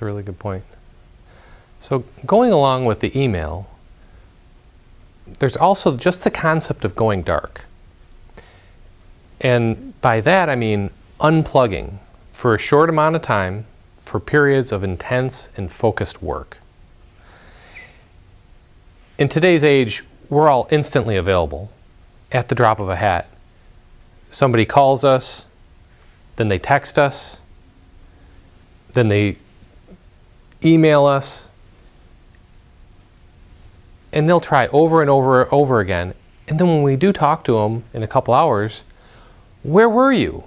That's a really good point. So going along with the email, there's also just the concept of going dark. And by that I mean unplugging for a short amount of time for periods of intense and focused work. In today's age, we're all instantly available at the drop of a hat. Somebody calls us, then they text us, then they email us, and they'll try over and over and over again. And then when we do talk to them in a couple hours, where were you?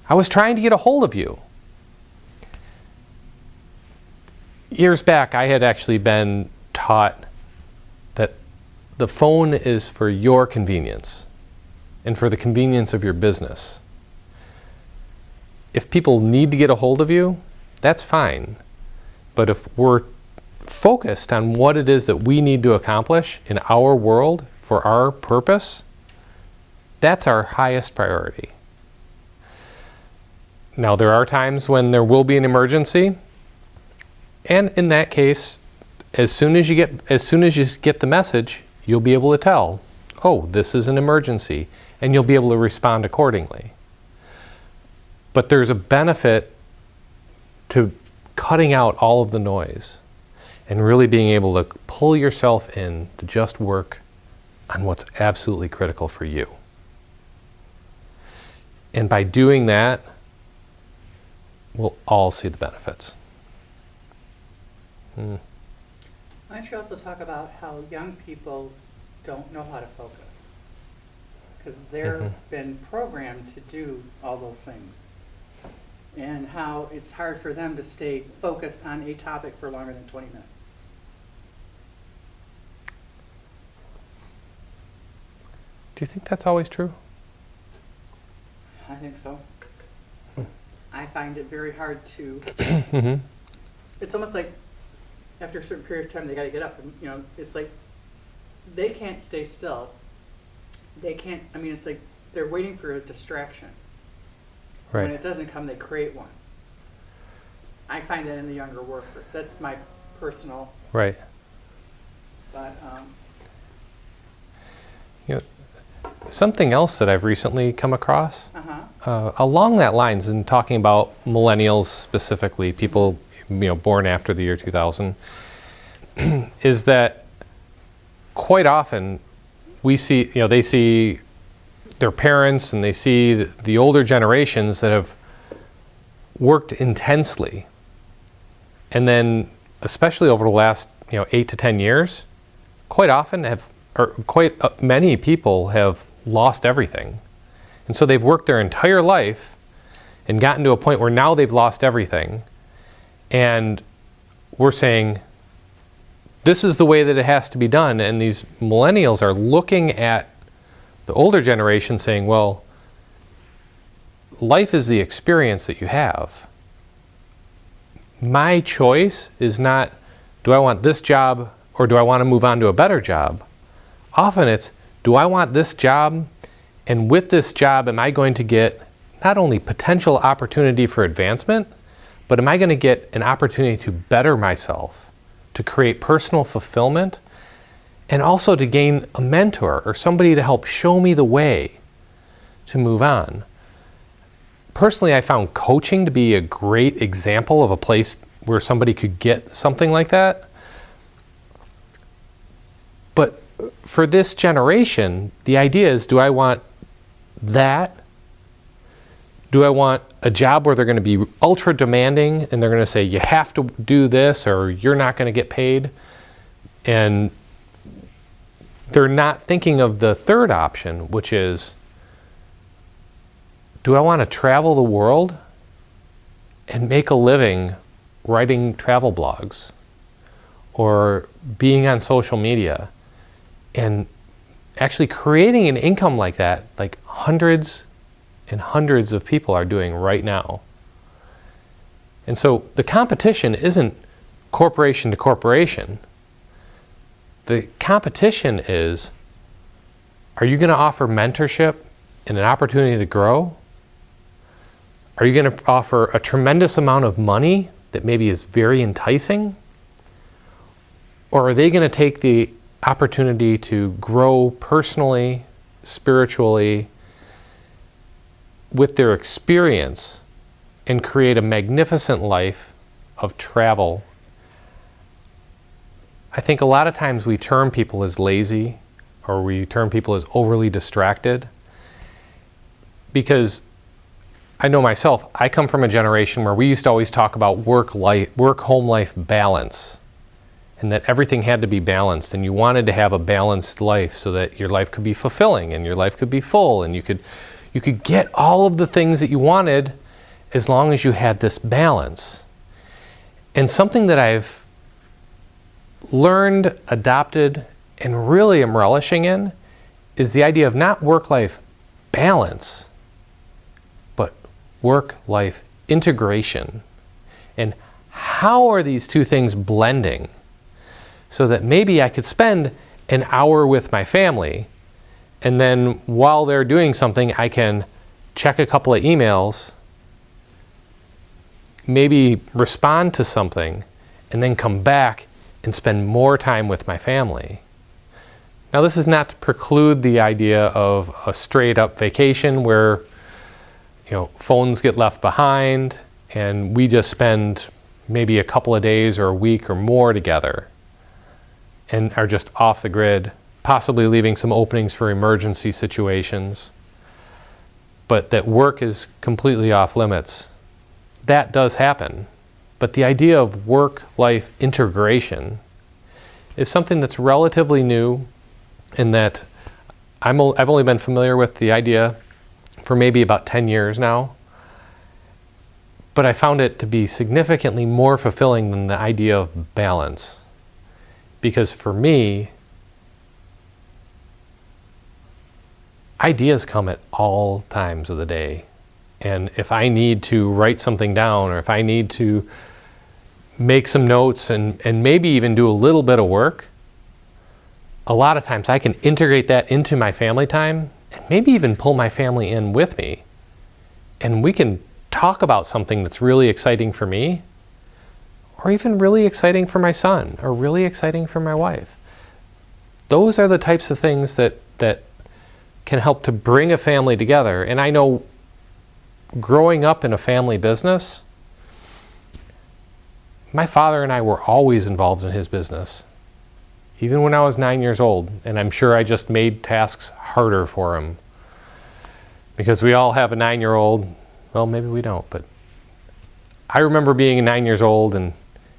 I was trying to get a hold of you. Years back, I had actually been taught that the phone is for your convenience and for the convenience of your business. If people need to get a hold of you, that's fine. But if we're focused on what it is that we need to accomplish in our world for our purpose, that's our highest priority. Now, there are times when there will be an emergency, and in that case, as soon as you get the message, you'll be able to tell, oh, this is an emergency, and you'll be able to respond accordingly. But there's a benefit to cutting out all of the noise and really being able to pull yourself in to just work on what's absolutely critical for you. And by doing that, we'll all see the benefits. Why don't you also talk about how young people don't know how to focus? Because they've been programmed to do all those things. And how it's hard for them to stay focused on a topic for longer than 20 minutes. Do you think that's always true? I think so. I find it very hard to, it's almost like after a certain period of time they got to get up and, it's like they can't stay still. They can't, it's like they're waiting for a distraction. Right. When it doesn't come, they create one. I find that in the younger workers. That's my personal. Right. But something else that I've recently come across along that lines, in talking about millennials specifically, people born after the year 2000, is that quite often we see they see their parents and they see the older generations that have worked intensely, and then especially over the last 8 to 10 years, quite often many people have lost everything. And so they've worked their entire life and gotten to a point where now they've lost everything. And we're saying, this is the way that it has to be done. And these millennials are looking at the older generation saying, well, life is the experience that you have. My choice is not, do I want this job or do I want to move on to a better job? Often it's, do I want this job? And with this job, am I going to get not only potential opportunity for advancement, but am I going to get an opportunity to better myself, to create personal fulfillment, and also to gain a mentor or somebody to help show me the way to move on? Personally, I found coaching to be a great example of a place where somebody could get something like that. But for this generation, the idea is, do I want that? Do I want a job where they're going to be ultra demanding and they're going to say, you have to do this or you're not going to get paid? And they're not thinking of the third option, which is, do I want to travel the world and make a living writing travel blogs or being on social media and actually creating an income like that, like hundreds and hundreds of people are doing right now? And so the competition isn't corporation to corporation. The competition is, are you going to offer mentorship and an opportunity to grow? Are you going to offer a tremendous amount of money that maybe is very enticing? Or are they going to take the opportunity to grow personally, spiritually, with their experience and create a magnificent life of travel? I think a lot of times we term people as lazy, or we term people as overly distracted, because I know myself, I come from a generation where we used to always talk about work-home life balance, and that everything had to be balanced, and you wanted to have a balanced life so that your life could be fulfilling and your life could be full, and you could get all of the things that you wanted as long as you had this balance. And something that I've learned, adopted, and really am relishing in is the idea of not work-life balance, but work-life integration. And how are these two things blending so that maybe I could spend an hour with my family, and then while they're doing something, I can check a couple of emails, maybe respond to something, and then come back and spend more time with my family. Now, this is not to preclude the idea of a straight-up vacation where, phones get left behind and we just spend maybe a couple of days or a week or more together and are just off the grid, possibly leaving some openings for emergency situations, but that work is completely off limits. That does happen. But the idea of work-life integration is something that's relatively new, in that I've only been familiar with the idea for maybe about 10 years now. But I found it to be significantly more fulfilling than the idea of balance. Because for me, ideas come at all times of the day. And if I need to write something down, or if I need to make some notes and maybe even do a little bit of work, a lot of times I can integrate that into my family time and maybe even pull my family in with me. And we can talk about something that's really exciting for me, or even really exciting for my son, or really exciting for my wife. Those are the types of things that can help to bring a family together. And I know growing up in a family business, my father and I were always involved in his business, even when I was 9 years old. And I'm sure I just made tasks harder for him, because we all have a 9-year-old. Well, maybe we don't, but I remember being 9 years old and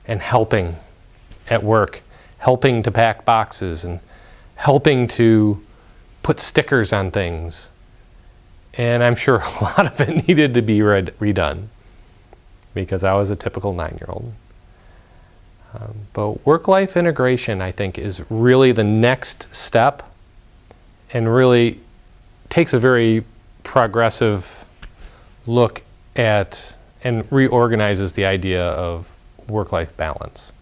helping at work, helping to pack boxes and helping to put stickers on things. And I'm sure a lot of it needed to be redone, because I was a typical 9-year-old. But work-life integration, I think, is really the next step, and really takes a very progressive look at and reorganizes the idea of work-life balance.